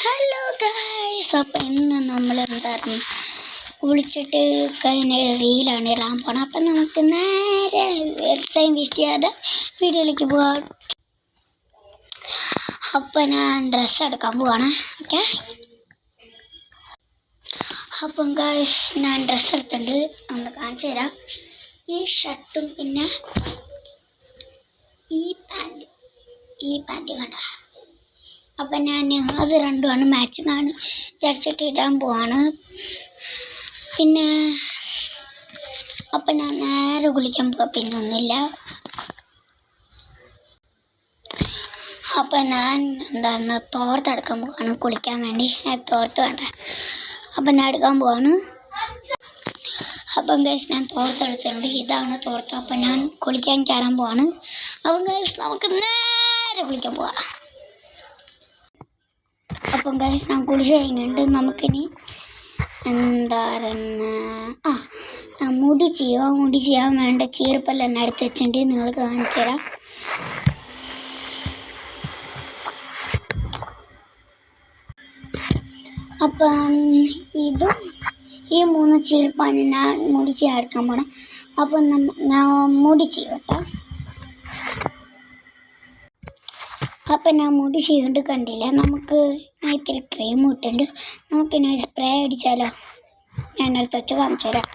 Hello guys, അപ്പം ഇന്ന് നമ്മൾ എന്തായിരുന്നു കുളിച്ചിട്ട് കഴിഞ്ഞ റീലാണ് ഇടാൻ പോകണം. അപ്പം നമുക്ക് നേരെ ടൈം വേസ്റ്റ് ചെയ്യാതെ വീഡിയോയിലേക്ക് പോകാം. അപ്പം ഞാൻ ഡ്രസ്സ് എടുക്കാൻ പോവാണ്. ഓക്കെ, അപ്പം ഗായ്സ് ഞാൻ ഡ്രസ്സ് എടുത്തിട്ടുണ്ട്, ഒന്ന് കാണിച്ചു തരാം. ഈ ഷർട്ടും പിന്നെ ഈ പാൻറ് കണ്ട. അപ്പം ഞാൻ അത് രണ്ടുമാണ് മാച്ചിങ് ആണ് വിചാരിച്ചിട്ട് ഇടാൻ പോവാണ്. പിന്നെ അപ്പം ഞാൻ നേരെ കുളിക്കാൻ പോവാം, പിന്നെ ഒന്നുമില്ല. അപ്പം ഞാൻ എന്താണ് തോർത്തെടുക്കാൻ പോവാണ് കുളിക്കാൻ വേണ്ടി. തോർത്ത് വേണ്ട, അപ്പം ഞാൻ എടുക്കാൻ പോവാണ്. അപ്പം ഗൈസ് ഞാൻ തോർത്തെടുത്തിട്ടുണ്ട്, ഇതാണ് തോർത്ത്. അപ്പം ഞാൻ കുളിക്കാൻ കയറാൻ പോവാണ്. അപ്പം ഗൈസ് നമുക്ക് നേരെ കുളിക്കാൻ പോവാം. അപ്പം ഗൈസ് ഞാൻ കുളിച്ച് കഴിഞ്ഞിട്ട് നമുക്കിനി മുടി ചെയ്യാൻ വേണ്ട ചീർപ്പെല്ലാം എന്നെ എടുത്ത് വെച്ചിട്ടുണ്ട്, നിങ്ങൾക്ക് കാണിച്ചു തരാം. അപ്പം ഇതും ഈ 3 ചീർപ്പാണ് ഞാൻ മുടി ചെയ്യാൻ പോണം. അപ്പം ഞാൻ മുടി ചെയ്യട്ടെ. അപ്പം ഞാൻ മുടി ചെയ്യുന്നുണ്ട്, കണ്ടില്ല. നമുക്ക് ഇത്തിരി ക്രീം ഇട്ടുണ്ട്, നമുക്കിനി സ്പ്രേ അടിച്ചാലോ? ഞാൻ എടുത്ത് വെച്ച് കാണിച്ചു തരാം.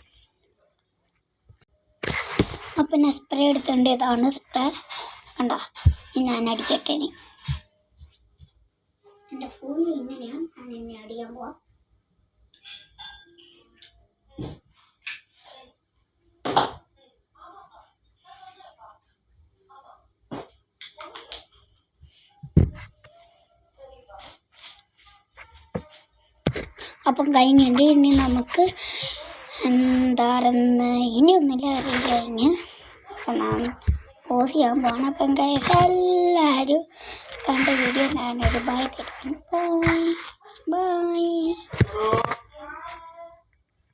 അപ്പം ഞാൻ സ്പ്രേ എടുത്തിട്ടുണ്ട്, ഇതാണ് സ്പ്രേ കണ്ടോ. ഞാൻ അടിക്കട്ടെ. ഇനി എൻ്റെ ഫോണിൽ ഇങ്ങനെയാണ്, ഞാൻ ഇനി അടിക്കാൻ പോവാം. അപ്പം കഴിഞ്ഞിട്ട് ഇനി നമുക്ക് ഇനിയൊന്നുമില്ല കഴിഞ്ഞ് പോസ് ചെയ്യാൻ പോകണം. അപ്പം എല്ലാവരും കണ്ട വീഡിയോ ഞാനൊരു ബൈ തരുന്നു. ബൈ.